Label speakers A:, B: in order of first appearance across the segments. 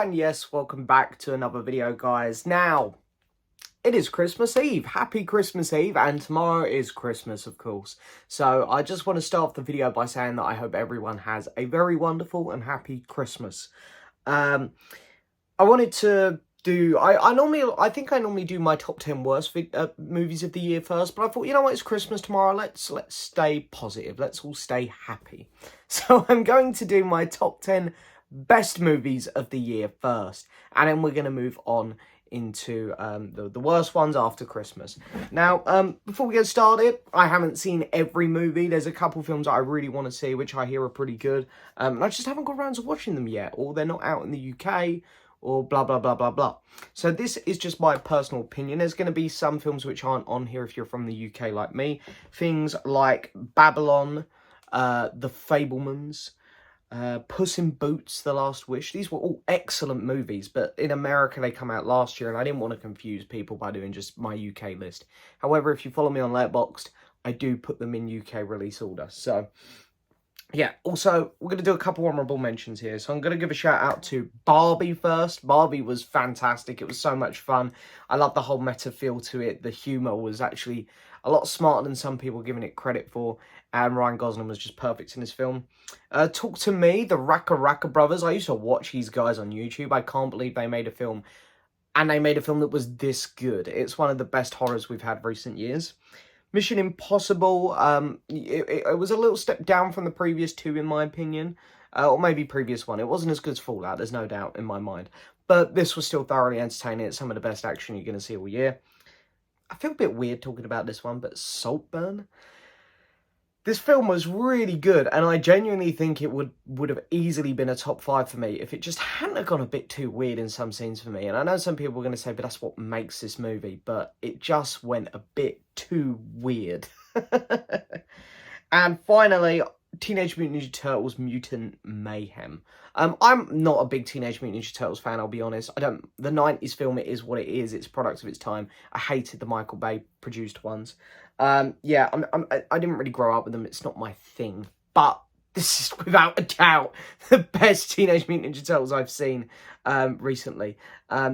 A: and yes, welcome back to another video, guys. Now, it is Christmas Eve. Happy Christmas Eve, and tomorrow is Christmas, of course. So I just want to start off the video by saying that I hope everyone has a very wonderful and happy Christmas. I wanted to do, I think I normally do my top 10 worst movies of the year first, but I thought, you know what, it's Christmas tomorrow, let's stay positive, let's all stay happy. So I'm going to do my top 10 best movies of the year first, and then we're going to move on into the worst ones after Christmas. Now, before we get started, I haven't seen every movie. There's a couple films that I really want to see, which I hear are pretty good, and I just haven't got around to watching them yet, or they're not out in the UK, or blah, blah, blah, blah, blah. So this is just my personal opinion. There's going to be some films which aren't on here if you're from the UK like me. Things like Babylon, The Fabelmans, Puss in Boots, The Last Wish. These were all excellent movies, but in America they come out last year, and I didn't want to confuse people by doing just my UK list. However, if you follow me on Letterboxd, I do put them in UK release order. So yeah, also, we're going to do a couple honourable mentions here. So I'm going to give a shout out to Barbie first. Barbie was fantastic. It was so much fun. I love the whole meta feel to it. The humour was actually a lot smarter than some people giving it credit for. And Ryan Gosling was just perfect in this film. Talk to Me, the Raka Raka brothers. I used to watch these guys on YouTube. I can't believe they made a film. And they made a film that was this good. It's one of the best horrors we've had recent years. Mission Impossible, it was a little step down from the previous two, in my opinion. Or maybe previous one. It wasn't as good as Fallout, there's no doubt in my mind. But this was still thoroughly entertaining. It's some of the best action you're going to see all year. I feel a bit weird talking about this one, but Saltburn. This film was really good, and I genuinely think it would have easily been a top 5 for me if it just hadn't gone a bit too weird in some scenes for me. And I know some people are going to say, but that's what makes this movie, but it just went a bit too weird. And finally, Teenage Mutant Ninja Turtles Mutant Mayhem. I'm not a big Teenage Mutant Ninja Turtles fan, I'll be honest. The 90s film, it is what it is. It's a product of its time. I hated the Michael Bay produced ones. Yeah, I didn't really grow up with them. It's not my thing. But this is without a doubt the best Teenage Mutant Ninja Turtles I've seen recently.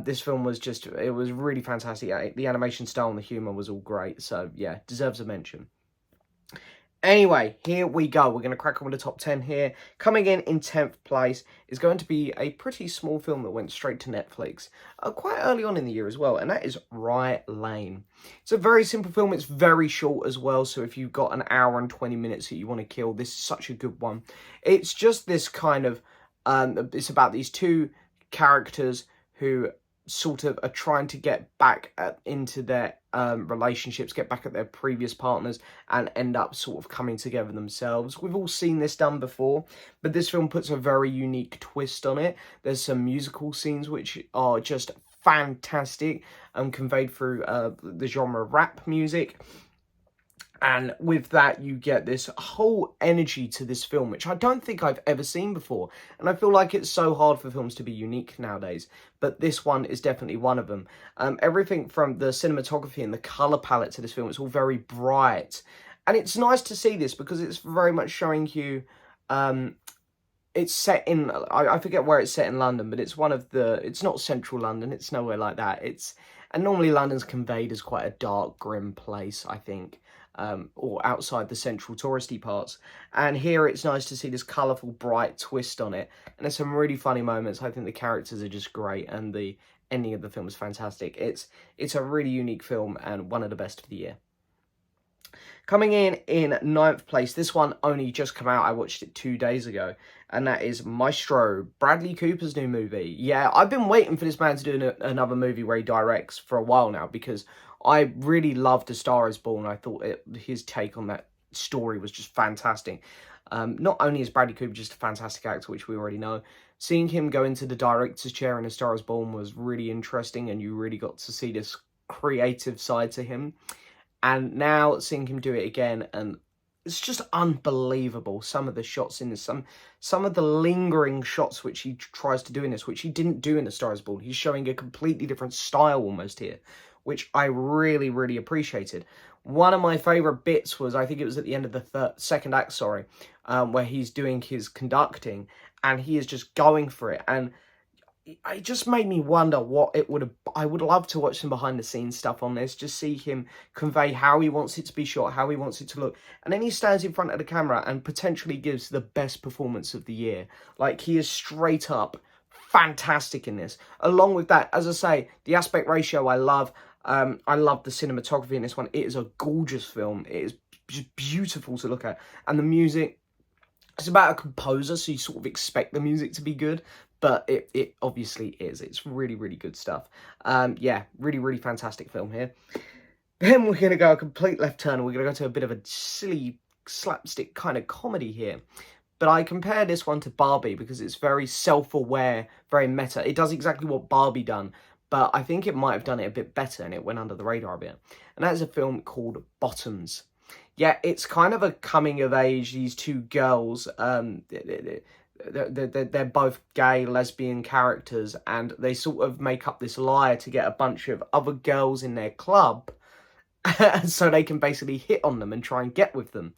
A: This film was it was really fantastic. The animation style and the humour was all great. So yeah, deserves a mention. Anyway, here we go. We're going to crack on with the top 10 here. Coming in 10th place is going to be a pretty small film that went straight to Netflix quite early on in the year as well, and that is Riot Lane. It's a very simple film. It's very short as well, so if you've got an hour and 20 minutes that you want to kill, this is such a good one. It's just this kind of, it's about these two characters who sort of are trying to get back into their relationships, get back at their previous partners, and end up sort of coming together themselves. We've all seen this done before, but this film puts a very unique twist on it. There's some musical scenes which are just fantastic, conveyed through the genre of rap music. And with that, you get this whole energy to this film, which I don't think I've ever seen before. And I feel like it's so hard for films to be unique nowadays. But this one is definitely one of them. Everything from the cinematography and the colour palette to this film, it's all very bright. And it's nice to see this because it's very much showing you... it's set in... I forget where it's set in London, but it's one of the... It's not central London, it's nowhere like that. And normally London's conveyed as quite a dark, grim place, I think. Or outside the central touristy parts. And here it's nice to see this colourful, bright twist on it. And there's some really funny moments. I think the characters are just great, and the ending of the film is fantastic. It's a really unique film and one of the best of the year. Coming in 9th place, this one only just come out. I watched it 2 days ago, and that is Maestro, Bradley Cooper's new movie. Yeah, I've been waiting for this man to do another movie where he directs for a while now, because I really loved A Star Is Born. I thought his take on that story was just fantastic. Not only is Bradley Cooper just a fantastic actor, which we already know, seeing him go into the director's chair in A Star Is Born was really interesting, and you really got to see this creative side to him. And now seeing him do it again, and it's just unbelievable. Some of the shots in this, some of the lingering shots which he tries to do in this, which he didn't do in A Star Is Born. He's showing a completely different style almost here, which I really, really appreciated. One of my favourite bits was, I think it was at the end of the second act, where he's doing his conducting, and he is just going for it. And it just made me wonder what it would have. I would love to watch some behind the scenes stuff on this, just see him convey how he wants it to be shot, how he wants it to look. And then he stands in front of the camera and potentially gives the best performance of the year. Like, he is straight up fantastic in this. Along with that, as I say, the aspect ratio I love. I love the cinematography in this one. It is a gorgeous film. It is just beautiful to look at. And the music, it's about a composer, so you sort of expect the music to be good, but it obviously is. It's really, really good stuff. Yeah, really, really fantastic film here. Then we're going to go a complete left turn, and we're going to go to a bit of a silly slapstick kind of comedy here. But I compare this one to Barbie because it's very self-aware, very meta. It does exactly what Barbie done, but I think it might have done it a bit better, and it went under the radar a bit. And that is a film called Bottoms. Yeah, it's kind of a coming of age. These two girls, they're both gay, lesbian characters, and they sort of make up this lie to get a bunch of other girls in their club, so they can basically hit on them and try and get with them.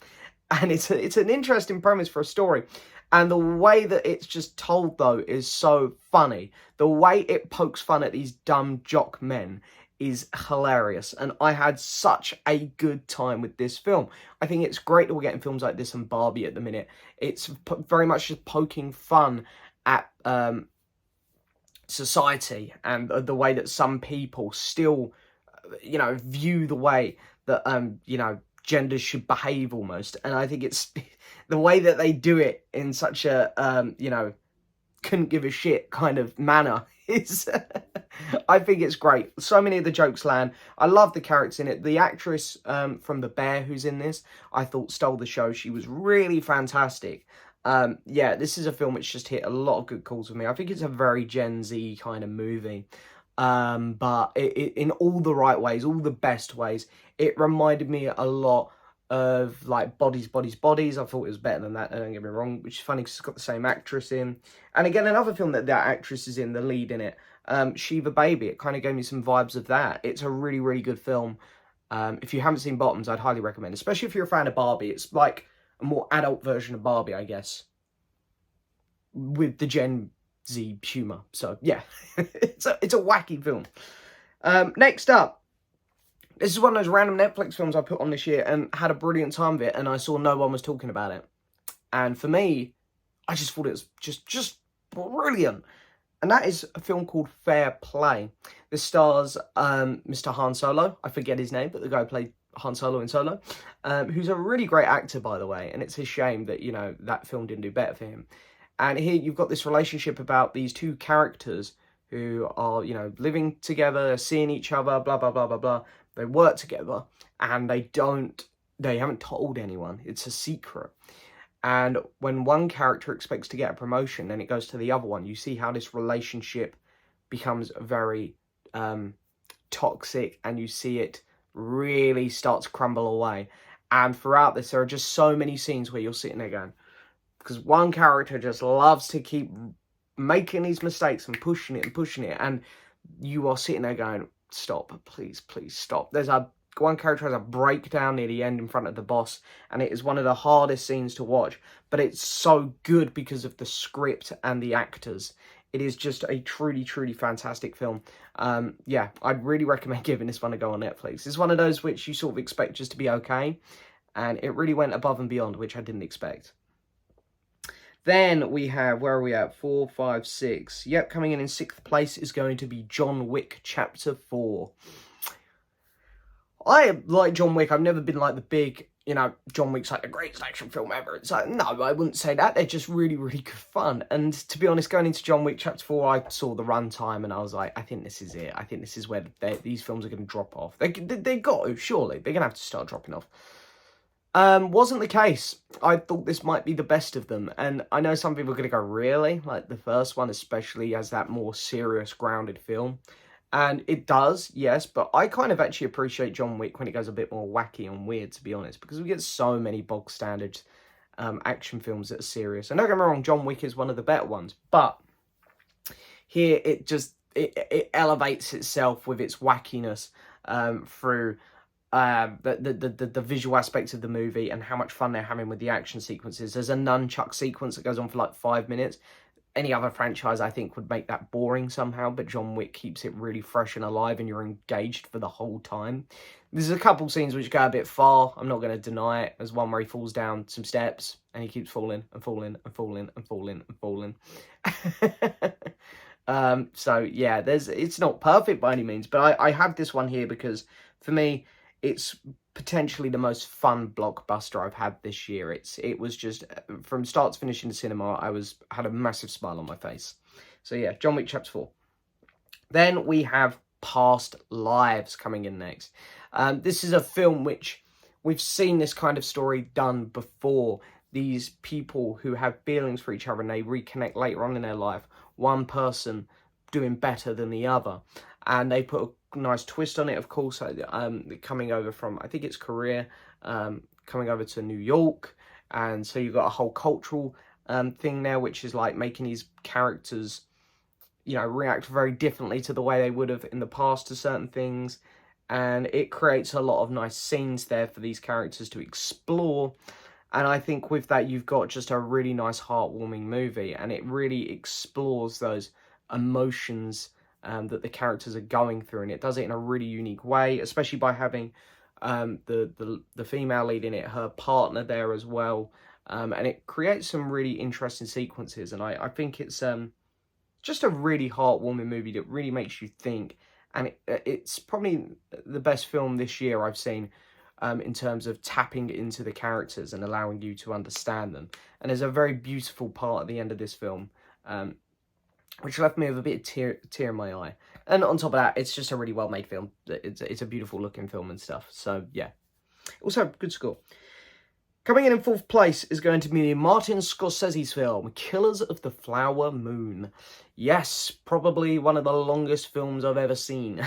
A: And it's an interesting premise for a story. And the way that it's just told, though, is so funny. The way it pokes fun at these dumb jock men is hilarious. And I had such a good time with this film. I think it's great that we're getting films like this and Barbie at the minute. It's very much just poking fun at society and the way that some people still, view the way that, genders should behave almost. And I think it's the way that they do it in such a, couldn't give a shit kind of manner is, I think it's great. So many of the jokes land. I love the characters in it. The actress from The Bear who's in this, I thought stole the show. She was really fantastic. Yeah, this is a film which just hit a lot of good calls with me. I think it's a very Gen Z kind of movie. But it in all the right ways, all the best ways. It reminded me a lot of like Bodies, Bodies, Bodies. I thought it was better than that, don't get me wrong, which is funny because it's got the same actress in. And again, another film that actress is in, the lead in it, Shiva Baby. It kind of gave me some vibes of that. It's a really, really good film. If you haven't seen Bottoms, I'd highly recommend, especially if you're a fan of Barbie. It's like a more adult version of Barbie, I guess, with the Gen Z humour. So yeah, it's a wacky film. Next up, this is one of those random Netflix films I put on this year and had a brilliant time with it, and I saw no one was talking about it. And for me, I just thought it was just brilliant. And that is a film called Fair Play. This stars Mr. Han Solo. I forget his name, but the guy who played Han Solo in Solo, who's a really great actor, by the way. And it's a shame that, that film didn't do better for him. And here you've got this relationship about these two characters who are, living together, seeing each other, blah, blah, blah, blah, blah. They work together and they haven't told anyone. It's a secret. And when one character expects to get a promotion, then it goes to the other one. You see how this relationship becomes very toxic, and you see it really start to crumble away. And throughout this, there are just so many scenes where you're sitting there going, because one character just loves to keep making these mistakes and pushing it, and you are sitting there going, stop, please, please stop. One character has a breakdown near the end in front of the boss, and it is one of the hardest scenes to watch, but it's so good because of the script and the actors. It is just a truly, truly fantastic film. Yeah, I'd really recommend giving this one a go on Netflix. It's one of those which you sort of expect just to be okay, and it really went above and beyond, which I didn't expect. Then we have, where are we at? 4, 5, 6. Yep, coming in 6th place is going to be John Wick Chapter 4. I like John Wick. I've never been like the big, John Wick's like the greatest action film ever. It's like, no, I wouldn't say that. They're just really, really good fun. And to be honest, going into John Wick Chapter 4, I saw the runtime and I was like, I think this is it. I think this is where these films are going to drop off. They got to, surely. They're going to have to start dropping off. Wasn't the case. I thought this might be the best of them. And I know some people are going to go, really? Like the first one especially has that more serious, grounded film. And it does, yes, but I kind of actually appreciate John Wick when it goes a bit more wacky and weird, to be honest, because we get so many bog standard action films that are serious. And don't get me wrong, John Wick is one of the better ones, but here it elevates itself with its wackiness through the visual aspects of the movie and how much fun they're having with the action sequences. There's a nunchuck sequence that goes on for like 5 minutes. any other franchise, I think, would make that boring somehow, but John Wick keeps it really fresh and alive, and you're engaged for the whole time. There's a couple scenes which go a bit far, I'm not going to deny it. There's one where he falls down some steps, and he keeps falling, and falling, and falling, and falling, and falling. So, yeah, it's not perfect by any means, but I have this one here because, for me, it's potentially the most fun blockbuster I've had this year. It was just, from start to finish in the cinema, I had a massive smile on my face. So yeah, John Wick Chapter 4. Then we have Past Lives coming in next. This is a film which we've seen this kind of story done before. These people who have feelings for each other and they reconnect later on in their life. One person doing better than the other. And they put a nice twist on it, of course, coming over from, I think it's Korea, coming over to New York. And so you've got a whole cultural thing there, which is like making these characters, you know, react very differently to the way they would have in the past to certain things. And it creates a lot of nice scenes there for these characters to explore. And I think with that, you've got just a really nice, heartwarming movie. And it really explores those emotions that the characters are going through. And it does it in a really unique way, especially by having the female lead in it, her partner there as well. And it creates some really interesting sequences. And I think it's just a really heartwarming movie that really makes you think. And it's probably the best film this year I've seen in terms of tapping into the characters and allowing you to understand them. And there's a very beautiful part at the end of this film, which left me with a bit of tear in my eye. And on top of that, it's just a really well-made film. It's a beautiful-looking film and stuff. So, yeah. Also, good score. Coming in fourth place is going to be Martin Scorsese's film, Killers of the Flower Moon. Yes, probably one of the longest films I've ever seen.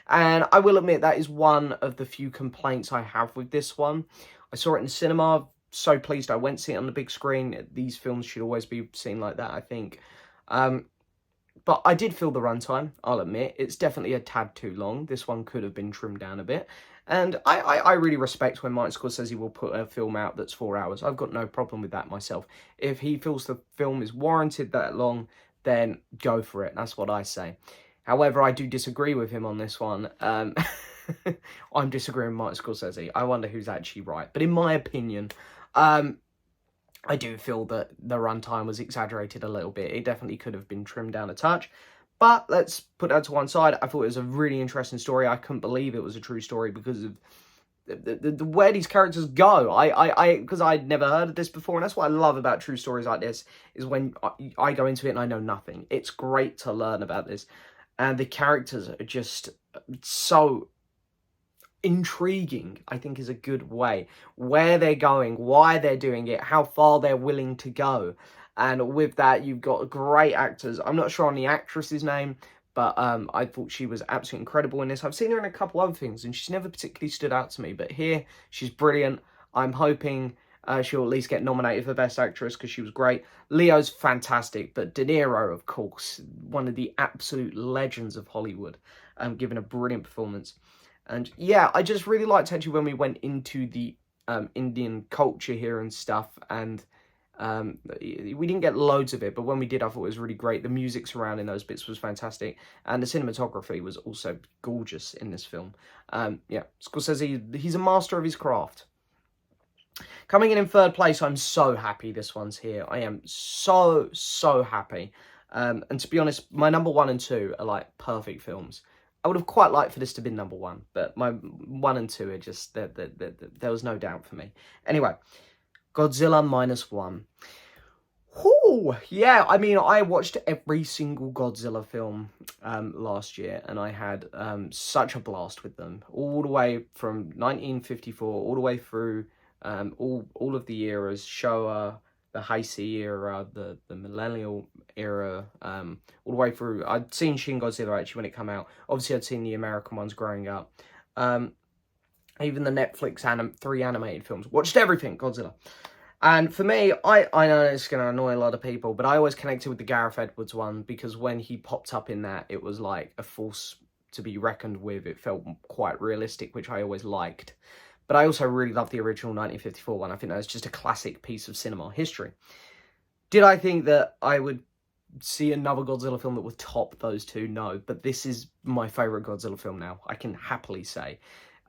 A: And I will admit that is one of the few complaints I have with this one. I saw it in cinema, so pleased I went to see it on the big screen. These films should always be seen like that, I think. But I did feel the runtime, I'll admit. It's definitely a tad too long. This one could have been trimmed down a bit. And I really respect when Martin Scorsese will put a film out that's 4 hours. I've got no problem with that myself. If he feels the film is warranted that long, then go for it. That's what I say. However, I do disagree with him on this one. I'm disagreeing with Martin Scorsese. I wonder who's actually right. But in my opinion, I do feel that the runtime was exaggerated a little bit. It definitely could have been trimmed down a touch. But let's put that to one side. I thought it was a really interesting story. I couldn't believe it was a true story because of the where these characters go. Because I'd never heard of this before, and that's what I love about true stories like this, is when I go into it and I know nothing. It's great to learn about this. And the characters are just so intriguing, I think is a good way. Where they're going, why they're doing it, how far they're willing to go. And with that, you've got great actors. I'm not sure on the actress's name, but I thought she was absolutely incredible in this. I've seen her in a couple other things, and she's never particularly stood out to me. But here, she's brilliant. I'm hoping she'll at least get nominated for Best Actress because she was great. Leo's fantastic, but De Niro, of course, one of the absolute legends of Hollywood, giving a brilliant performance. And yeah, I just really liked actually when we went into the Indian culture here and stuff, and we didn't get loads of it, but when we did, I thought it was really great. The music surrounding those bits was fantastic, and the cinematography was also gorgeous in this film. Yeah, Scorsese, he's a master of his craft. Coming in third place, I'm so happy this one's here. I am so happy. And to be honest, my number 1 and 2 are like perfect films. I would have quite liked for this to be number 1, but my 1 and 2 are just, there was no doubt for me. Anyway, Godzilla Minus One. Whoo! Yeah, I mean, I watched every single Godzilla film last year, and I had such a blast with them. All the way from 1954, all the way through all of the eras, Showa, the Heisei era, the millennial era, all the way through. I'd seen Shin Godzilla actually when it came out. Obviously, I'd seen the American ones growing up. Even the Netflix 3 animated films. Watched everything, Godzilla. And for me, I know it's going to annoy a lot of people, but I always connected with the Gareth Edwards one, because when he popped up in that, it was like a force to be reckoned with. It felt quite realistic, which I always liked. But I also really love the original 1954 one. I think that's just a classic piece of cinema history. Did I think that I would see another Godzilla film that would top those two? No, but this is my favourite Godzilla film now, I can happily say.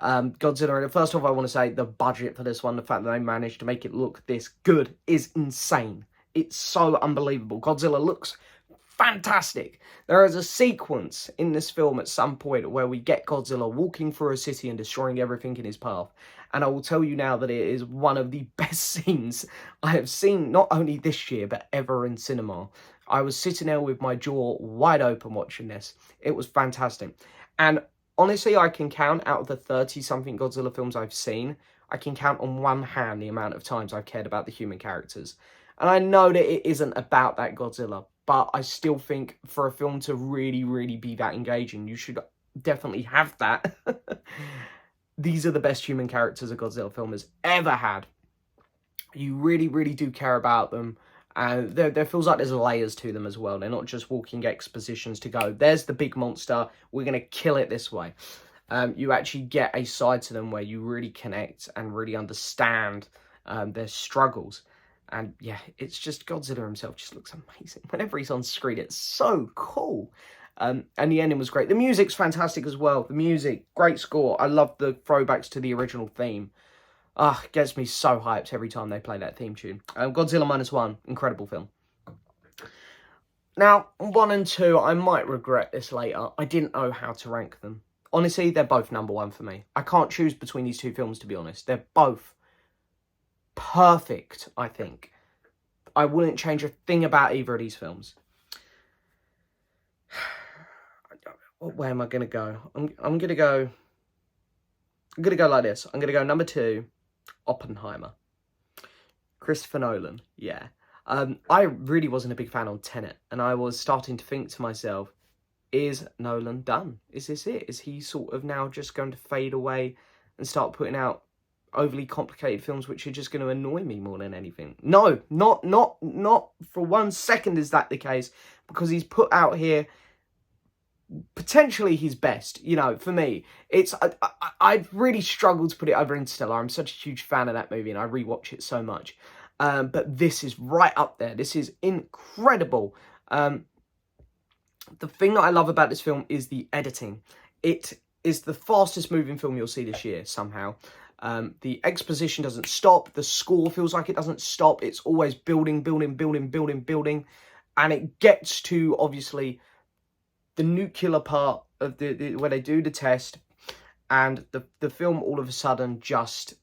A: Godzilla, first off, I want to say the budget for this one, the fact that they managed to make it look this good is insane. It's so unbelievable. Godzilla looks fantastic. There is a sequence in this film at some point where we get Godzilla walking through a city and destroying everything in his path. And I will tell you now that it is one of the best scenes I have seen, not only this year, but ever in cinema. I was sitting there with my jaw wide open watching this. It was fantastic. And honestly, I can count out of the 30-something Godzilla films I've seen, I can count on one hand the amount of times I've cared about the human characters. And I know that it isn't about that Godzilla, but I still think for a film to really, really be that engaging, you should definitely have that. These are the best human characters a Godzilla film has ever had. You really, really do care about them. And there feels like there's layers to them as well. They're not just walking expositions to go, there's the big monster, we're going to kill it this way. You actually get a side to them where you really connect and really understand their struggles. And yeah, it's just Godzilla himself just looks amazing. Whenever he's on screen, it's so cool. And the ending was great. The music's fantastic as well. The music, great score. I love the throwbacks to the original theme. Gets me so hyped every time they play that theme tune. Godzilla Minus One, incredible film. Now, 1 and 2, I might regret this later. I didn't know how to rank them. Honestly, they're both number 1 for me. I can't choose between these two films, to be honest. They're both perfect, I think. I wouldn't change a thing about either of these films. What way am I going to go? I'm going to go like this. I'm going to go number 2, Oppenheimer. Christopher Nolan, yeah. I really wasn't a big fan on Tenet, and I was starting to think to myself, is Nolan done? Is this it? Is he sort of now just going to fade away and start putting out overly complicated films which are just going to annoy me more than anything? No, not for 1 second is that the case, because he's put out here potentially his best. You know, for me, it's I've really struggled to put it over Interstellar. I'm such a huge fan of that movie and I rewatch it so much. But this is right up there. This is incredible. The thing that I love about this film is the editing. It is the fastest moving film you'll see this year somehow. The exposition doesn't stop. The score feels like it doesn't stop. It's always building. And it gets to, obviously, the nuclear part of the where they do the test, and the film all of a sudden just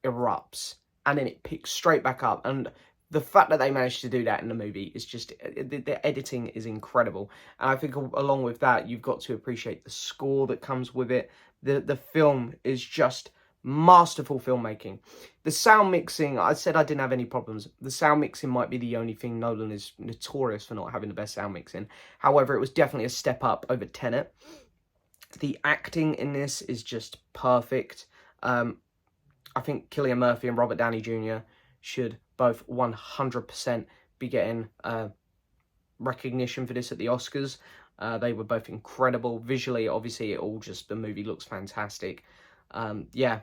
A: erupts. And then it picks straight back up. And the fact that they managed to do that in the movie is just, the editing is incredible. And I think along with that, you've got to appreciate the score that comes with it. The film is just masterful filmmaking. The sound mixing, I said I didn't have any problems. The sound mixing might be the only thing. Nolan is notorious for not having the best sound mixing. However, it was definitely a step up over Tenet. The acting in this is just perfect. I think Cillian Murphy and Robert Downey Jr. should both 100% be getting recognition for this at the Oscars. They were both incredible. Visually, obviously, the movie looks fantastic. Yeah,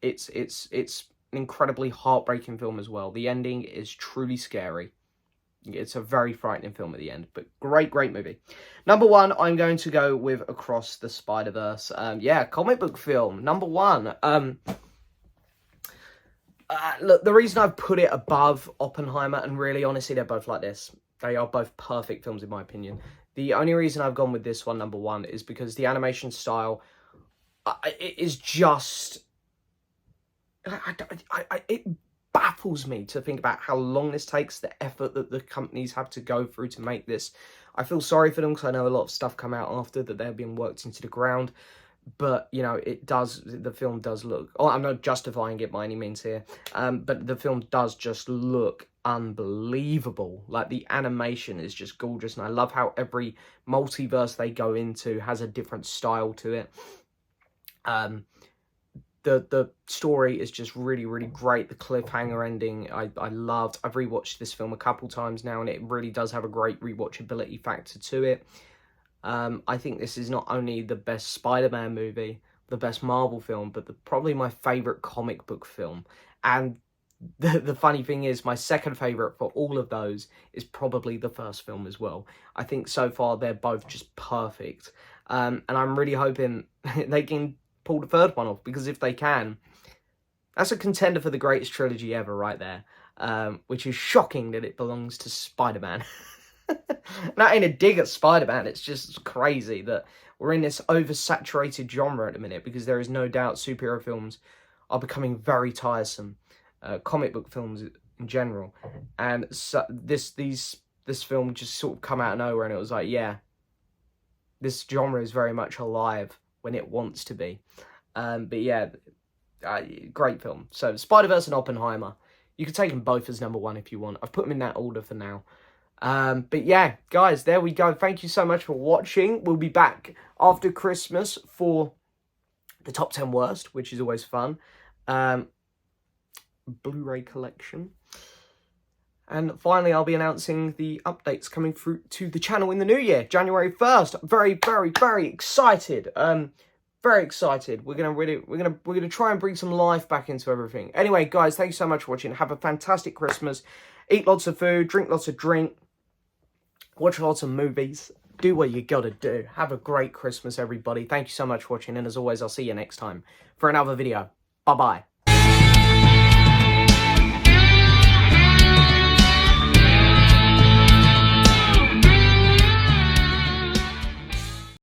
A: it's an incredibly heartbreaking film as well. The ending is truly scary. It's a very frightening film at the end, but great movie. Number 1, I'm going to go with Across the Spider-Verse. Yeah, comic book film, number 1. Look, the reason I've put it above Oppenheimer, and really, honestly, they're both like this. They are both perfect films, in my opinion. The only reason I've gone with this one, number 1, is because the animation style, it is just... it baffles me to think about how long this takes, the effort that the companies have to go through to make this. I feel sorry for them, because I know a lot of stuff come out after that they're being worked into the ground. But, you know, the film does look... Oh, I'm not justifying it by any means here. But the film does just look unbelievable. Like, the animation is just gorgeous. And I love how every multiverse they go into has a different style to it. The story is just really, really great. The cliffhanger ending, I loved. I've rewatched this film a couple times now, and it really does have a great rewatchability factor to it. I think this is not only the best Spider-Man movie, the best Marvel film, but probably my favourite comic book film. And the funny thing is, my second favourite for all of those is probably the first film as well. I think so far they're both just perfect. And I'm really hoping they can pull the third one off, because if they can, that's a contender for the greatest trilogy ever right there. Which is shocking that it belongs to Spider-Man. That ain't a dig at Spider-Man, it's just crazy that we're in this oversaturated genre at the minute, because there is no doubt superhero films are becoming very tiresome. Comic book films in general. And so this film just sort of come out of nowhere, and it was like, yeah, this genre is very much alive when it wants to be. But yeah, great film. So Spider-Verse and Oppenheimer. You can take them both as number one if you want. I've put them in that order for now. But yeah, guys, there we go. Thank you so much for watching. We'll be back after Christmas for the top 10 worst, which is always fun. Blu-ray collection. And finally, I'll be announcing the updates coming through to the channel in the new year, January 1st. Very, very, very excited. Very excited. We're gonna try and bring some life back into everything. Anyway, guys, thank you so much for watching. Have a fantastic Christmas. Eat lots of food, drink lots of drink, watch lots of movies. Do what you gotta do. Have a great Christmas, everybody. Thank you so much for watching, and as always, I'll see you next time for another video. Bye-bye.